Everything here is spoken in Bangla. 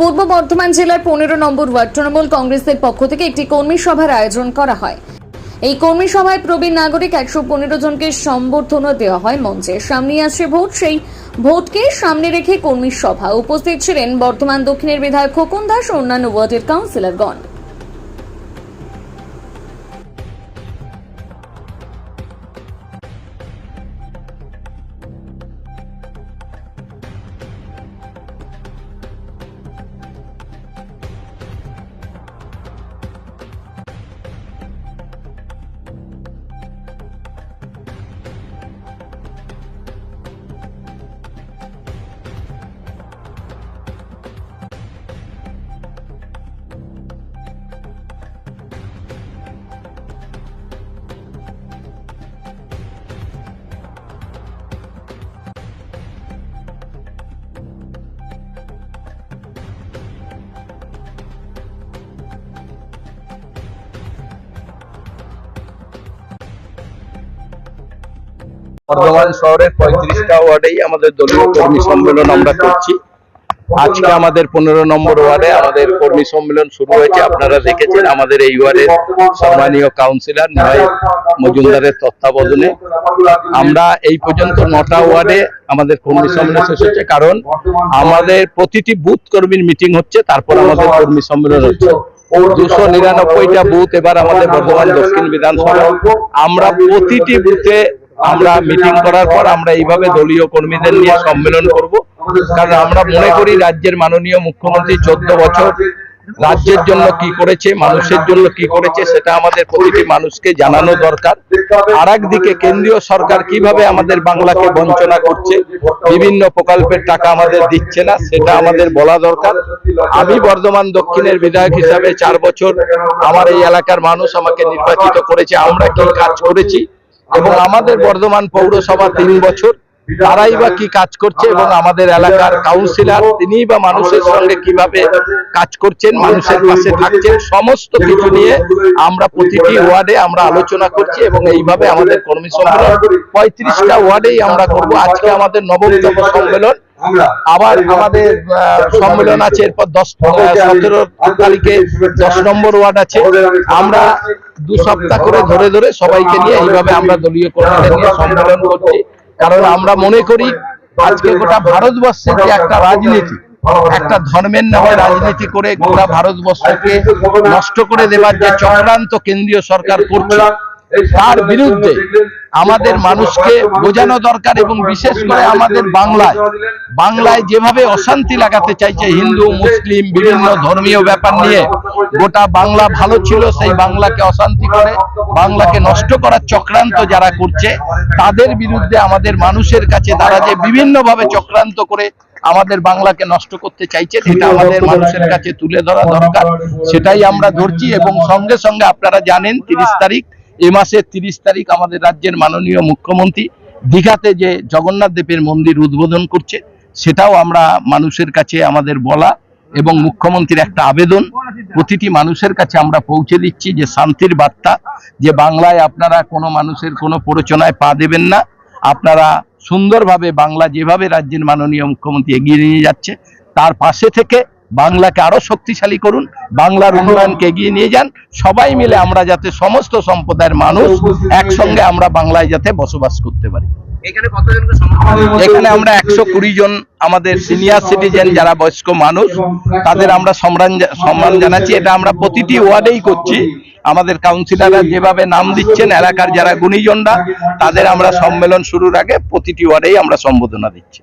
পূর্ব বর্ধমান জেলার 15 নম্বর ওয়ার্ড তৃণমূল কংগ্রেসের পক্ষ থেকে একটি কর্মী সভার আয়োজন করা হয়। এই কর্মী সভায় প্রবীণ নাগরিক 115 জনকে সম্বর্ধনা দেওয়া হয়। মঞ্চের সামনে আসছে ভোট, সেই ভোটকে সামনে রেখে কর্মী সভা। উপস্থিত ছিলেন বর্ধমান দক্ষিণের বিধায়ক খোকন দাস ও অন্যান্য ওয়ার্ডের কাউন্সিলরগণ। বর্ধমান শহরের 35টা ওয়ার্ডেই আমাদের দলীয় কর্মী সম্মেলন আমরা করছি। আজকে আমাদের 15 নম্বর ওয়ার্ডে আমাদের কর্মী সম্মেলন শুরু হয়েছে। আপনারা দেখেছেন আমাদের এই ওয়ার্ডের সম্মানীয় কাউন্সিলর নিলয় মজুমদারের তত্ত্বাবধানে আমরা এই পর্যন্ত 9টা ওয়ার্ডে আমাদের কর্মী সম্মেলন শেষ হচ্ছে, কারণ আমাদের প্রতিটি বুথ কর্মীর মিটিং হচ্ছে, তারপর আমাদের কর্মী সম্মেলন হচ্ছে। 299টা বুথ এবার আমাদের বর্ধমান দক্ষিণ বিধানসভা। আমরা প্রতিটি বুথে আমরা মিটিং করার পর আমরা এইভাবে দলীয় কর্মীদের নিয়ে সম্মেলন করব, কারণ আমরা মনে করি রাজ্যের মাননীয় মুখ্যমন্ত্রী 14 বছর রাজ্যের জন্য কি করেছে, মানুষের জন্য কি করেছে, সেটা আমাদের প্রতিটি মানুষকে জানানো দরকার। আর একদিকে কেন্দ্রীয় সরকার কিভাবে আমাদের বাংলাকে বঞ্চনা করছে, বিভিন্ন প্রকল্পের টাকা আমাদের দিচ্ছে না, সেটা আমাদের বলা দরকার। আমি বর্ধমান দক্ষিণের বিধায়ক হিসাবে 4 বছর আমার এই এলাকার মানুষ আমাকে নির্বাচিত করেছে, আমরা কি কাজ করেছি এবং আমাদের বর্ধমান পৌরসভা 3 বছর তারাই বা কি কাজ করছে, এবং আমাদের এলাকার কাউন্সিলর তিনি বা মানুষের সঙ্গে কিভাবে কাজ করছেন, মানুষের পাশে থাকছেন, সমস্ত কিছু নিয়ে আমরা প্রতিটি ওয়ার্ডে আমরা আলোচনা করছি এবং এইভাবে আমাদের কর্মী সম্মেলন 35টা ওয়ার্ডেই আমরা করব। আজকে আমাদের 9তম সম্মেলন, আবার আমাদের সম্মেলন আছে এরপর 17 তারিখে 10 নম্বর ওয়ার্ড আছে। আমরা 2 সপ্তাহ করে ধরে ধরে সবাইকে নিয়ে এইভাবে আমরা দলীয় কর্মীদের নিয়ে সম্মেলন করছি, কারণ আমরা মনে করি আজকে গোটা ভারতবর্ষের যে একটা রাজনীতি, একটা ধর্মের নামে রাজনীতি করে গোটা ভারতবর্ষকে নষ্ট করে দেবার যে চক্রান্ত কেন্দ্রীয় সরকার করছে, তার বিরুদ্ধে আমাদের মানুষকে বোঝানো দরকার। এবং বিশেষ করে আমাদের বাংলায় যেভাবে অশান্তি লাগাতে চাইছে হিন্দু মুসলিম বিভিন্ন ধর্মীয় ব্যাপার নিয়ে, গোটা বাংলা ভালো ছিল সেই বাংলাকে অশান্তি করে বাংলাকে নষ্ট করার চক্রান্ত যারা করছে, তাদের বিরুদ্ধে আমাদের মানুষের কাছে তারা যে বিভিন্নভাবে চক্রান্ত করে আমাদের বাংলাকে নষ্ট করতে চাইছে, এটা আমাদের মানুষের কাছে তুলে ধরা দরকার। সেটাই আমরা ধরছি। এবং সঙ্গে সঙ্গে আপনারা জানেন 30 তারিখ, এই মাসের 30 তারিখ আমাদের রাজ্যের মাননীয় মুখ্যমন্ত্রী দীঘাতে যে জগন্নাথ দেবের মন্দির উদ্বোধন করছে, সেটাও আমরা মানুষের কাছে আমাদের বলা এবং মুখ্যমন্ত্রীর একটা আবেদন প্রতিটি মানুষের কাছে আমরা পৌঁছে দিচ্ছি যে শান্তির বার্তা, যে বাংলায় আপনারা কোনো মানুষের কোনো প্ররোচনায় পা দেবেন না, আপনারা সুন্দরভাবে বাংলা যেভাবে রাজ্যের মাননীয় মুখ্যমন্ত্রী এগিয়ে নিয়ে যাচ্ছে তার পাশে থেকে বাংলাকে আরো শক্তিশালী করুন, বাংলার উন্নয়নকে এগিয়ে নিয়ে যান। সবাই মিলে আমরা যাতে সমস্ত সম্প্রদায়ের মানুষ একসঙ্গে আমরা বাংলায় যাতে বসবাস করতে পারি। এখানে আমরা 120 জন আমাদের সিনিয়র সিটিজেন যারা বয়স্ক মানুষ, তাদের আমরা সম্মান জানাচ্ছি। এটা আমরা প্রতিটি ওয়ার্ডেই করছি। আমাদের কাউন্সিলররা যেভাবে নাম দিচ্ছেন, এলাকার যারা গুণীজনরা, তাদের আমরা সম্মেলন শুরুর আগে প্রতিটি ওয়ার্ডেই আমরা সম্বোধনা দিচ্ছি।